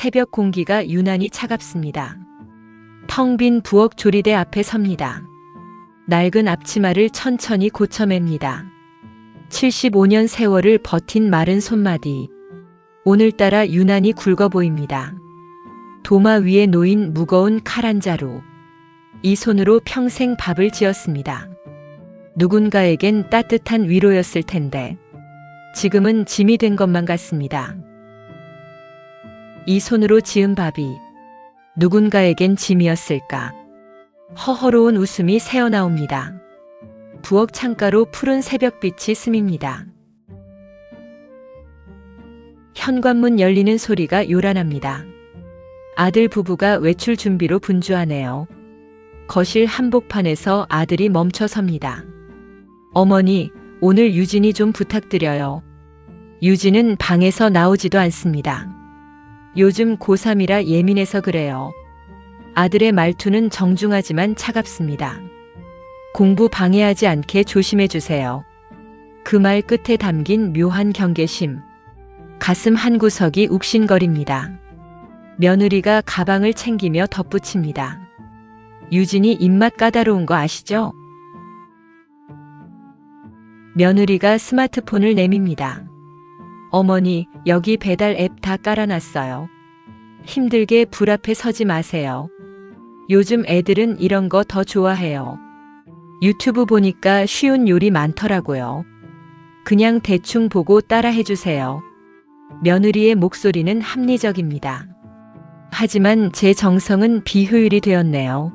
새벽 공기가 유난히 차갑습니다. 텅 빈 부엌 조리대 앞에 섭니다. 낡은 앞치마를 천천히 고쳐맵니다. 75년 세월을 버틴 마른 손마디. 오늘따라 유난히 굵어 보입니다. 도마 위에 놓인 무거운 칼 한 자루. 이 손으로 평생 밥을 지었습니다. 누군가에겐 따뜻한 위로였을 텐데 지금은 짐이 된 것만 같습니다. 이 손으로 지은 밥이 누군가에겐 짐이었을까? 허허로운 웃음이 새어나옵니다. 부엌 창가로 푸른 새벽빛이 스밉니다. 현관문 열리는 소리가 요란합니다. 아들 부부가 외출 준비로 분주하네요. 거실 한복판에서 아들이 멈춰 섭니다. 어머니, 오늘 유진이 좀 부탁드려요. 유진은 방에서 나오지도 않습니다. 요즘 고3이라 예민해서 그래요. 아들의 말투는 정중하지만 차갑습니다. 공부 방해하지 않게 조심해 주세요. 그 말 끝에 담긴 묘한 경계심. 가슴 한구석이 욱신거립니다. 며느리가 가방을 챙기며 덧붙입니다. 유진이 입맛 까다로운 거 아시죠? 며느리가 스마트폰을 내밉니다. 어머니, 여기 배달 앱 다 깔아놨어요. 힘들게 불 앞에 서지 마세요. 요즘 애들은 이런 거 더 좋아해요. 유튜브 보니까 쉬운 요리 많더라고요. 그냥 대충 보고 따라해주세요. 며느리의 목소리는 합리적입니다. 하지만 제 정성은 비효율이 되었네요.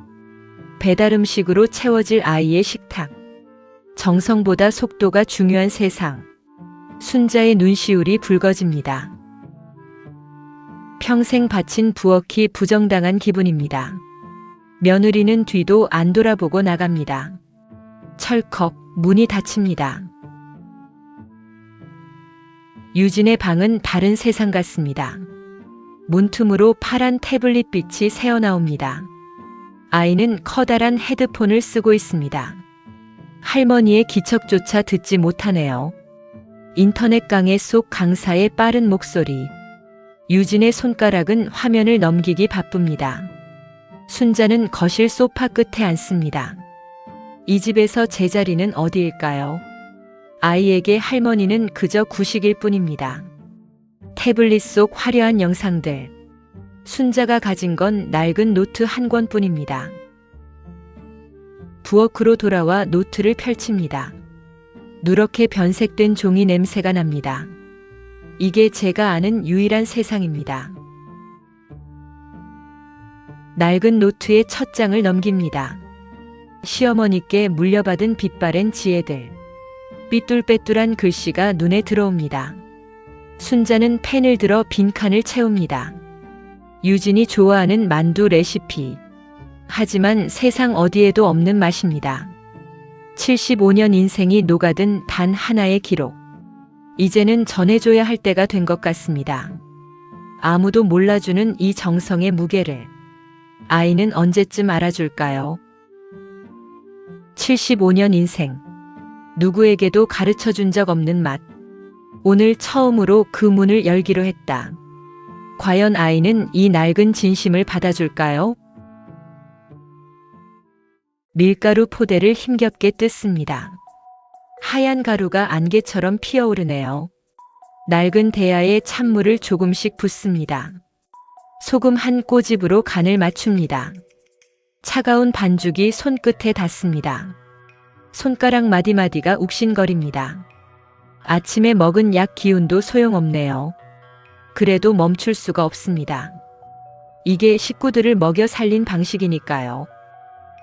배달 음식으로 채워질 아이의 식탁. 정성보다 속도가 중요한 세상. 순자의 눈시울이 붉어집니다. 평생 바친 부엌이 부정당한 기분입니다. 며느리는 뒤도 안 돌아보고 나갑니다. 철컥 문이 닫힙니다. 유진의 방은 다른 세상 같습니다. 문틈으로 파란 태블릿 빛이 새어나옵니다. 아이는 커다란 헤드폰을 쓰고 있습니다. 할머니의 기척조차 듣지 못하네요. 인터넷 강의 속 강사의 빠른 목소리. 유진의 손가락은 화면을 넘기기 바쁩니다. 순자는 거실 소파 끝에 앉습니다. 이 집에서 제자리는 어디일까요? 아이에게 할머니는 그저 구식일 뿐입니다. 태블릿 속 화려한 영상들. 순자가 가진 건 낡은 노트 한 권뿐입니다. 부엌으로 돌아와 노트를 펼칩니다. 누렇게 변색된 종이 냄새가 납니다. 이게 제가 아는 유일한 세상입니다. 낡은 노트의 첫 장을 넘깁니다. 시어머니께 물려받은 빛바랜 지혜들. 삐뚤빼뚤한 글씨가 눈에 들어옵니다. 순자는 펜을 들어 빈칸을 채웁니다. 유진이 좋아하는 만두 레시피. 하지만 세상 어디에도 없는 맛입니다. 75년 인생이 녹아든 단 하나의 기록. 이제는 전해줘야 할 때가 된 것 같습니다. 아무도 몰라주는 이 정성의 무게를. 아이는 언제쯤 알아줄까요? 75년 인생. 누구에게도 가르쳐준 적 없는 맛. 오늘 처음으로 그 문을 열기로 했다. 과연 아이는 이 낡은 진심을 받아줄까요? 밀가루 포대를 힘겹게 뜯습니다. 하얀 가루가 안개처럼 피어오르네요. 낡은 대야에 찬물을 조금씩 붓습니다. 소금 한 꼬집으로 간을 맞춥니다. 차가운 반죽이 손끝에 닿습니다. 손가락 마디마디가 욱신거립니다. 아침에 먹은 약 기운도 소용없네요. 그래도 멈출 수가 없습니다. 이게 식구들을 먹여 살린 방식이니까요.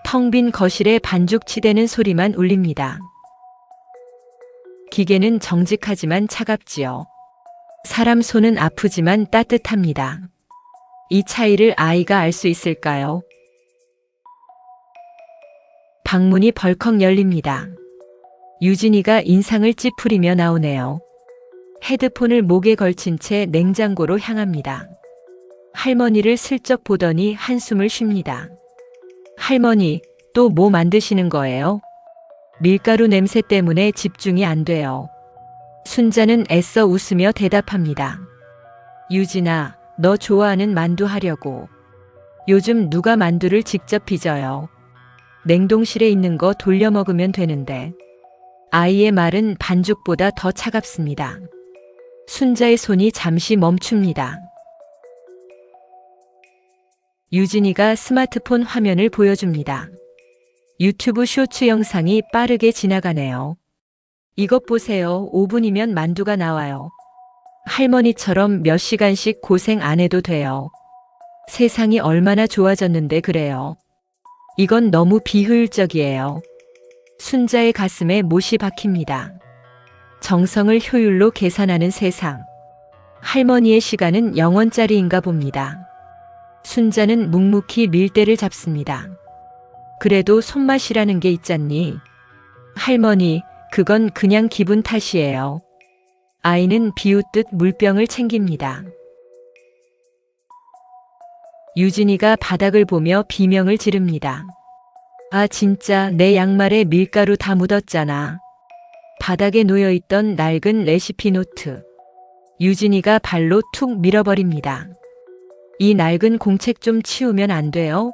텅 빈 거실에 반죽 치대는 소리만 울립니다. 기계는 정직하지만 차갑지요. 사람 손은 아프지만 따뜻합니다. 이 차이를 아이가 알 수 있을까요? 방문이 벌컥 열립니다. 유진이가 인상을 찌푸리며 나오네요. 헤드폰을 목에 걸친 채 냉장고로 향합니다. 할머니를 슬쩍 보더니 한숨을 쉽니다. 할머니, 또 뭐 만드시는 거예요? 밀가루 냄새 때문에 집중이 안 돼요. 순자는 애써 웃으며 대답합니다. 유진아, 너 좋아하는 만두 하려고. 요즘 누가 만두를 직접 빚어요. 냉동실에 있는 거 돌려 먹으면 되는데. 아이의 말은 반죽보다 더 차갑습니다. 순자의 손이 잠시 멈춥니다. 유진이가 스마트폰 화면을 보여줍니다. 유튜브 쇼츠 영상이 빠르게 지나가네요. 이것 보세요. 5분이면 만두가 나와요. 할머니처럼 몇 시간씩 고생 안 해도 돼요. 세상이 얼마나 좋아졌는데 그래요. 이건 너무 비효율적이에요. 순자의 가슴에 못이 박힙니다. 정성을 효율로 계산하는 세상. 할머니의 시간은 0원짜리인가 봅니다. 순자는 묵묵히 밀대를 잡습니다. 그래도 손맛이라는 게 있잖니. 할머니, 그건 그냥 기분 탓이에요. 아이는 비웃듯 물병을 챙깁니다. 유진이가 바닥을 보며 비명을 지릅니다. 아, 진짜 내 양말에 밀가루 다 묻었잖아. 바닥에 놓여있던 낡은 레시피 노트. 유진이가 발로 툭 밀어버립니다. 이 낡은 공책 좀 치우면 안 돼요?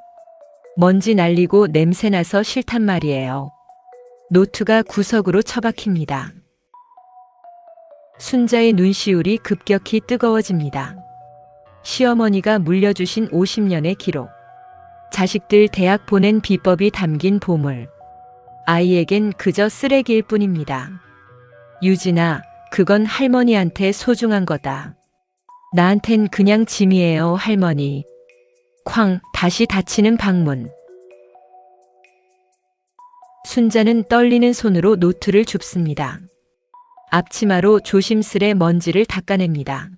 먼지 날리고 냄새나서 싫단 말이에요. 노트가 구석으로 처박힙니다. 순자의 눈시울이 급격히 뜨거워집니다. 시어머니가 물려주신 50년의 기록. 자식들 대학 보낸 비법이 담긴 보물. 아이에겐 그저 쓰레기일 뿐입니다. 유진아, 그건 할머니한테 소중한 거다. 나한텐 그냥 짐이에요, 할머니. 쾅, 다시 닫히는 방문. 순자는 떨리는 손으로 노트를 줍습니다. 앞치마로 조심스레 먼지를 닦아냅니다.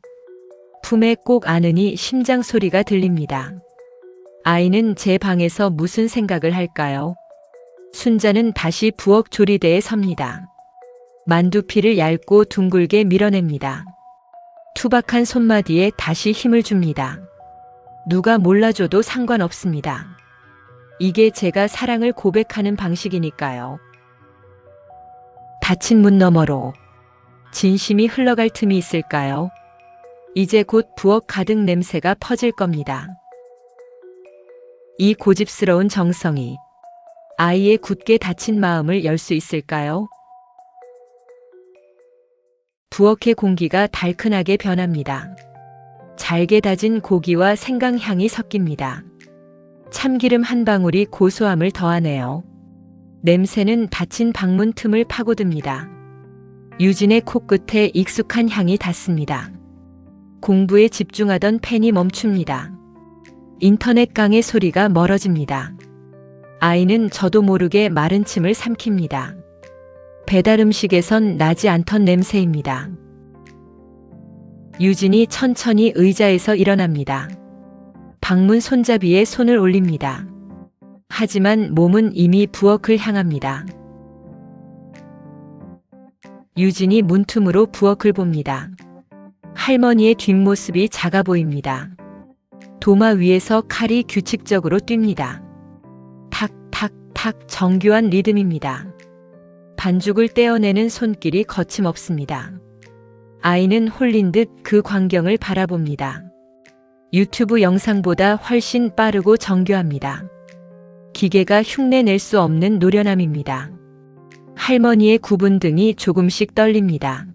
품에 꼭 안으니 심장 소리가 들립니다. 아이는 제 방에서 무슨 생각을 할까요? 순자는 다시 부엌 조리대에 섭니다. 만두피를 얇고 둥글게 밀어냅니다. 투박한 손마디에 다시 힘을 줍니다. 누가 몰라줘도 상관없습니다. 이게 제가 사랑을 고백하는 방식이니까요. 닫힌 문 너머로 진심이 흘러갈 틈이 있을까요? 이제 곧 부엌 가득 냄새가 퍼질 겁니다. 이 고집스러운 정성이 아이의 굳게 닫힌 마음을 열 수 있을까요? 부엌의 공기가 달큰하게 변합니다. 잘게 다진 고기와 생강향이 섞입니다. 참기름 한 방울이 고소함을 더하네요. 냄새는 닫힌 방문 틈을 파고듭니다. 유진의 코끝에 익숙한 향이 닿습니다. 공부에 집중하던 펜이 멈춥니다. 인터넷 강의 소리가 멀어집니다. 아이는 저도 모르게 마른 침을 삼킵니다. 배달 음식에선 나지 않던 냄새입니다. 유진이 천천히 의자에서 일어납니다. 방문 손잡이에 손을 올립니다. 하지만 몸은 이미 부엌을 향합니다. 유진이 문틈으로 부엌을 봅니다. 할머니의 뒷모습이 작아 보입니다. 도마 위에서 칼이 규칙적으로 뜁니다. 탁, 탁, 탁 정교한 리듬입니다. 반죽을 떼어내는 손길이 거침없습니다. 아이는 홀린 듯 그 광경을 바라봅니다. 유튜브 영상보다 훨씬 빠르고 정교합니다. 기계가 흉내낼 수 없는 노련함입니다. 할머니의 굽은 등이 조금씩 떨립니다.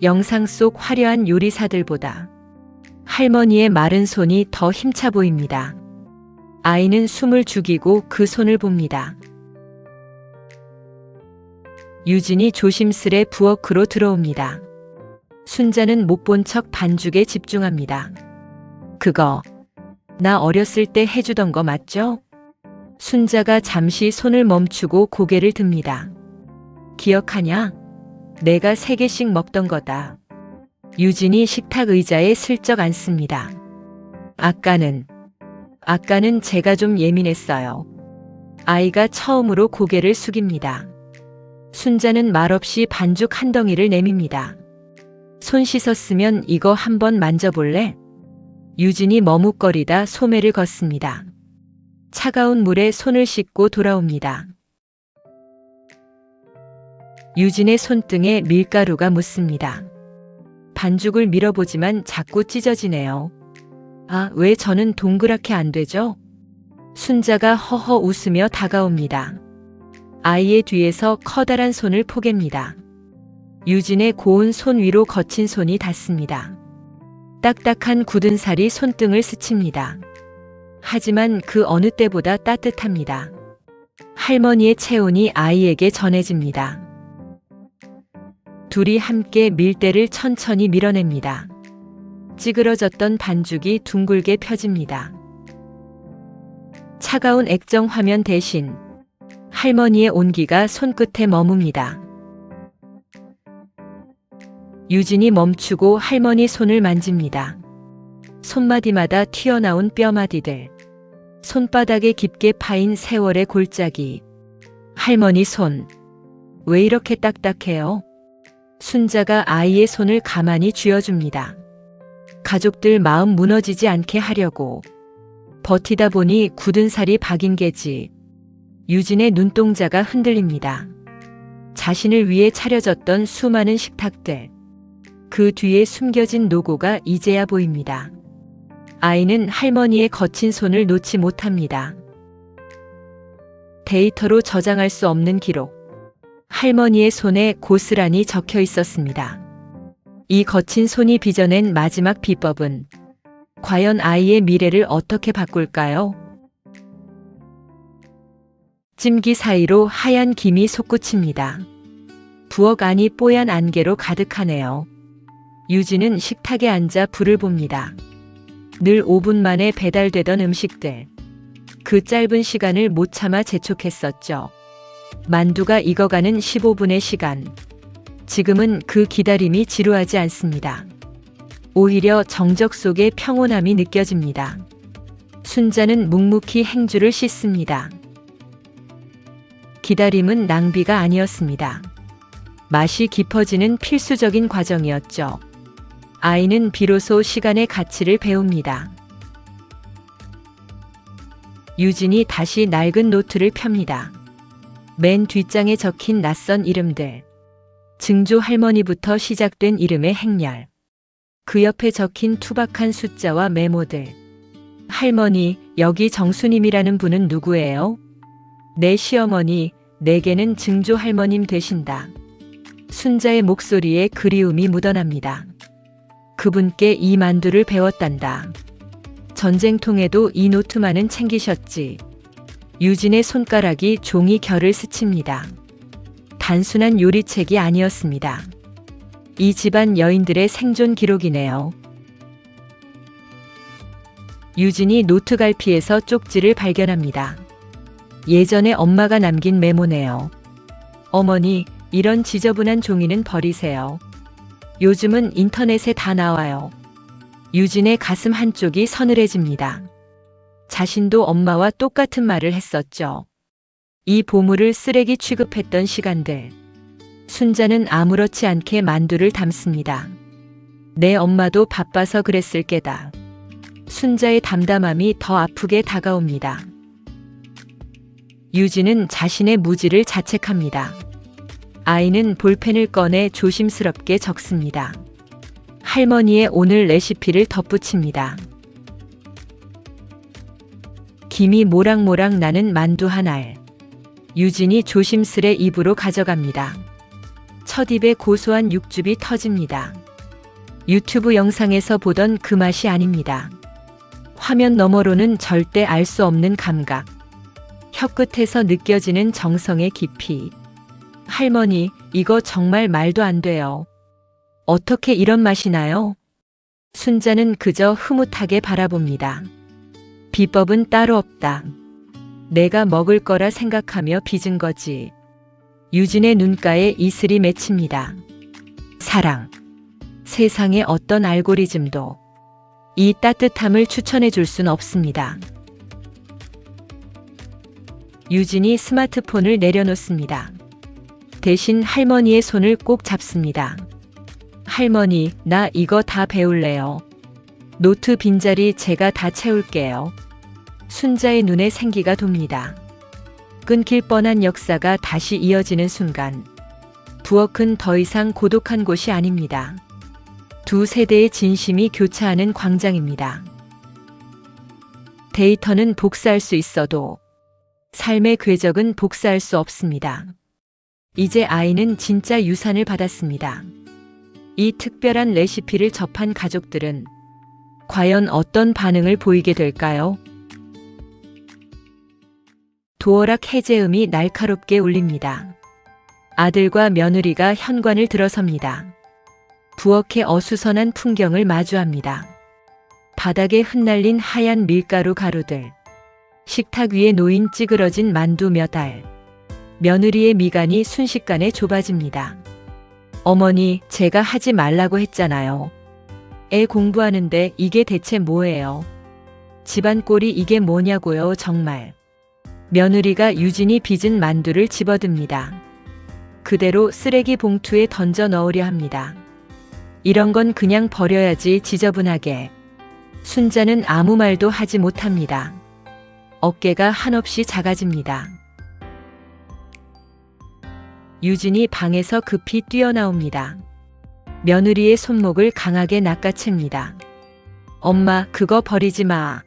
영상 속 화려한 요리사들보다 할머니의 마른 손이 더 힘차 보입니다. 아이는 숨을 죽이고 그 손을 봅니다. 유진이 조심스레 부엌으로 들어옵니다. 순자는 못 본 척 반죽에 집중합니다. 그거 나 어렸을 때 해주던 거 맞죠? 순자가 잠시 손을 멈추고 고개를 듭니다. 기억하냐? 내가 3개씩 먹던 거다. 유진이 식탁 의자에 슬쩍 앉습니다. 아까는 제가 좀 예민했어요. 아이가 처음으로 고개를 숙입니다. 순자는 말없이 반죽 한 덩이를 내밉니다. 손 씻었으면 이거 한번 만져볼래? 유진이 머뭇거리다 소매를 걷습니다. 차가운 물에 손을 씻고 돌아옵니다. 유진의 손등에 밀가루가 묻습니다. 반죽을 밀어보지만 자꾸 찢어지네요. 아, 왜 저는 동그랗게 안 되죠? 순자가 허허 웃으며 다가옵니다. 아이의 뒤에서 커다란 손을 포갭니다. 유진의 고운 손 위로 거친 손이 닿습니다. 딱딱한 굳은 살이 손등을 스칩니다. 하지만 그 어느 때보다 따뜻합니다. 할머니의 체온이 아이에게 전해집니다. 둘이 함께 밀대를 천천히 밀어냅니다. 찌그러졌던 반죽이 둥글게 펴집니다. 차가운 액정 화면 대신 할머니의 온기가 손끝에 머뭅니다. 유진이 멈추고 할머니 손을 만집니다. 손마디마다 튀어나온 뼈마디들, 손바닥에 깊게 파인 세월의 골짜기. 할머니 손, 왜 이렇게 딱딱해요? 순자가 아이의 손을 가만히 쥐어줍니다. 가족들 마음 무너지지 않게 하려고. 버티다 보니 굳은 살이 박인 게지. 유진의 눈동자가 흔들립니다. 자신을 위해 차려졌던 수많은 식탁들. 그 뒤에 숨겨진 노고가 이제야 보입니다. 아이는 할머니의 거친 손을 놓지 못합니다. 데이터로 저장할 수 없는 기록. 할머니의 손에 고스란히 적혀 있었습니다. 이 거친 손이 빚어낸 마지막 비법은 과연 아이의 미래를 어떻게 바꿀까요? 찜기 사이로 하얀 김이 솟구칩니다. 부엌 안이 뽀얀 안개로 가득하네요. 유진은 식탁에 앉아 불을 봅니다. 늘 5분 만에 배달되던 음식들. 그 짧은 시간을 못 참아 재촉했었죠. 만두가 익어가는 15분의 시간. 지금은 그 기다림이 지루하지 않습니다. 오히려 정적 속에 평온함이 느껴집니다. 순자는 묵묵히 행주를 씻습니다. 기다림은 낭비가 아니었습니다. 맛이 깊어지는 필수적인 과정이었죠. 아이는 비로소 시간의 가치를 배웁니다. 유진이 다시 낡은 노트를 펴니다. 맨 뒷장에 적힌 낯선 이름들. 증조 할머니부터 시작된 이름의 행렬. 그 옆에 적힌 투박한 숫자와 메모들. 할머니, 여기 정수님이라는 분은 누구예요? 내 시어머니, 내게는 증조 할머님 되신다. 순자의 목소리에 그리움이 묻어납니다. 그분께 이 만두를 배웠단다. 전쟁통에도 이 노트만은 챙기셨지. 유진의 손가락이 종이 결을 스칩니다. 단순한 요리책이 아니었습니다. 이 집안 여인들의 생존 기록이네요. 유진이 노트 갈피에서 쪽지를 발견합니다. 예전에 엄마가 남긴 메모네요. 어머니, 이런 지저분한 종이는 버리세요. 요즘은 인터넷에 다 나와요. 유진의 가슴 한쪽이 서늘해집니다. 자신도 엄마와 똑같은 말을 했었죠. 이 보물을 쓰레기 취급했던 시간들. 순자는 아무렇지 않게 만두를 담습니다. 내 엄마도 바빠서 그랬을 게다. 순자의 담담함이 더 아프게 다가옵니다. 유진은 자신의 무지를 자책합니다. 아이는 볼펜을 꺼내 조심스럽게 적습니다. 할머니의 오늘 레시피를 덧붙입니다. 김이 모락모락 나는 만두 한 알. 유진이 조심스레 입으로 가져갑니다. 첫 입에 고소한 육즙이 터집니다. 유튜브 영상에서 보던 그 맛이 아닙니다. 화면 너머로는 절대 알 수 없는 감각. 혀끝에서 느껴지는 정성의 깊이. 할머니, 이거 정말 말도 안 돼요. 어떻게 이런 맛이 나요? 순자는 그저 흐뭇하게 바라봅니다. 비법은 따로 없다. 내가 먹을 거라 생각하며 빚은 거지. 유진의 눈가에 이슬이 맺힙니다. 사랑. 세상의 어떤 알고리즘도 이 따뜻함을 추천해 줄 순 없습니다. 유진이 스마트폰을 내려놓습니다. 대신 할머니의 손을 꼭 잡습니다. 할머니, 나 이거 다 배울래요. 노트 빈자리 제가 다 채울게요. 순자의 눈에 생기가 돕니다. 끊길 뻔한 역사가 다시 이어지는 순간. 부엌은 더 이상 고독한 곳이 아닙니다. 두 세대의 진심이 교차하는 광장입니다. 데이터는 복사할 수 있어도 삶의 궤적은 복사할 수 없습니다. 이제 아이는 진짜 유산을 받았습니다. 이 특별한 레시피를 접한 가족들은 과연 어떤 반응을 보이게 될까요? 도어락 해제음이 날카롭게 울립니다. 아들과 며느리가 현관을 들어섭니다. 부엌의 어수선한 풍경을 마주합니다. 바닥에 흩날린 하얀 밀가루 가루들, 식탁 위에 놓인 찌그러진 만두 몇 알, 며느리의 미간이 순식간에 좁아집니다. 어머니, 제가 하지 말라고 했잖아요. 애 공부하는데 이게 대체 뭐예요? 집안 꼴이 이게 뭐냐고요, 정말. 며느리가 유진이 빚은 만두를 집어듭니다. 그대로 쓰레기 봉투에 던져 넣으려 합니다. 이런 건 그냥 버려야지, 지저분하게. 순자는 아무 말도 하지 못합니다. 어깨가 한없이 작아집니다. 유진이 방에서 급히 뛰어나옵니다. 며느리의 손목을 강하게 낚아챕니다. 엄마, 그거 버리지 마.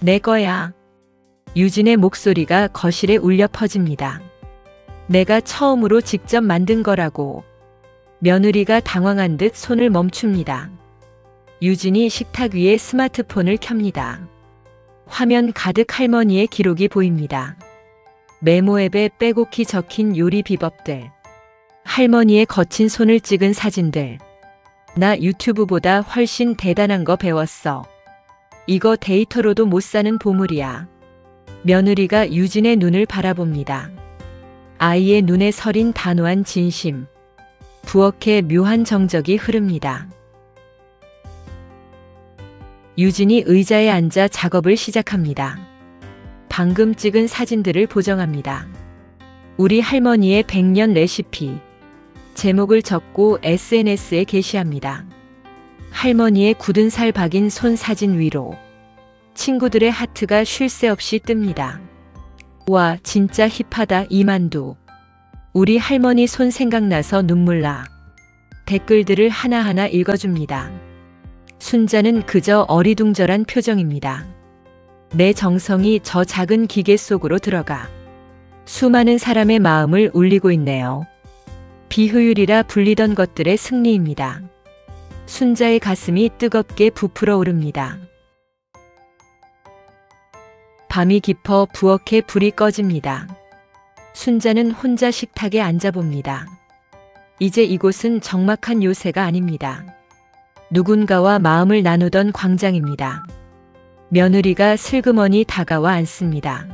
내 거야. 유진의 목소리가 거실에 울려 퍼집니다. 내가 처음으로 직접 만든 거라고. 며느리가 당황한 듯 손을 멈춥니다. 유진이 식탁 위에 스마트폰을 켭니다. 화면 가득 할머니의 기록이 보입니다. 메모 앱에 빼곡히 적힌 요리 비법들, 할머니의 거친 손을 찍은 사진들. 나 유튜브보다 훨씬 대단한 거 배웠어. 이거 데이터로도 못 사는 보물이야. 며느리가 유진의 눈을 바라봅니다. 아이의 눈에 서린 단호한 진심. 부엌에 묘한 정적이 흐릅니다. 유진이 의자에 앉아 작업을 시작합니다. 방금 찍은 사진들을 보정합니다. 우리 할머니의 100년 레시피. 제목을 적고 SNS에 게시합니다. 할머니의 굳은 살 박인 손 사진 위로 친구들의 하트가 쉴 새 없이 뜹니다. 와, 진짜 힙하다 이 만두. 우리 할머니 손 생각나서 눈물 나. 댓글들을 하나하나 읽어줍니다. 순자는 그저 어리둥절한 표정입니다. 내 정성이 저 작은 기계 속으로 들어가 수많은 사람의 마음을 울리고 있네요. 비효율이라 불리던 것들의 승리입니다. 순자의 가슴이 뜨겁게 부풀어 오릅니다. 밤이 깊어 부엌에 불이 꺼집니다. 순자는 혼자 식탁에 앉아봅니다. 이제 이곳은 적막한 요새가 아닙니다. 누군가와 마음을 나누던 광장입니다. 며느리가 슬그머니 다가와 앉습니다.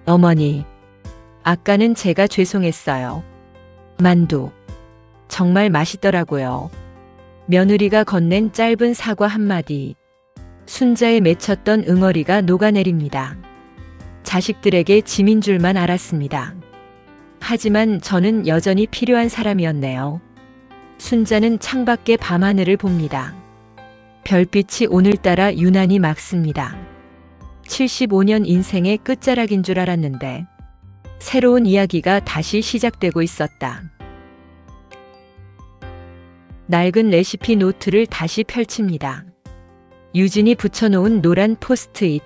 어머니, 아까는 제가 죄송했어요. 만두, 정말 맛있더라고요. 며느리가 건넨 짧은 사과 한마디, 순자에 맺혔던 응어리가 녹아내립니다. 자식들에게 짐인 줄만 알았습니다. 하지만 저는 여전히 필요한 사람이었네요. 순자는 창밖의 밤하늘을 봅니다. 별빛이 오늘따라 유난히 맑습니다. 75년 인생의 끝자락인 줄 알았는데 새로운 이야기가 다시 시작되고 있었다. 낡은 레시피 노트를 다시 펼칩니다. 유진이 붙여놓은 노란 포스트잇.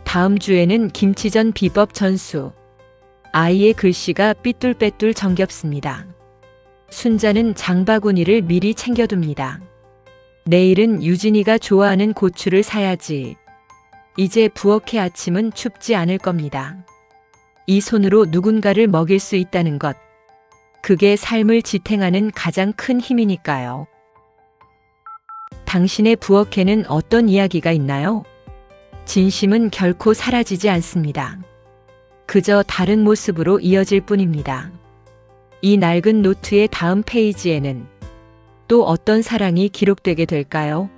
다음 주에는 김치전 비법 전수. 아이의 글씨가 삐뚤빼뚤 정겹습니다. 순자는 장바구니를 미리 챙겨둡니다. 내일은 유진이가 좋아하는 고추를 사야지. 이제 부엌의 아침은 춥지 않을 겁니다. 이 손으로 누군가를 먹일 수 있다는 것. 그게 삶을 지탱하는 가장 큰 힘이니까요. 당신의 부엌에는 어떤 이야기가 있나요? 진심은 결코 사라지지 않습니다. 그저 다른 모습으로 이어질 뿐입니다. 이 낡은 노트의 다음 페이지에는 또 어떤 사랑이 기록되게 될까요?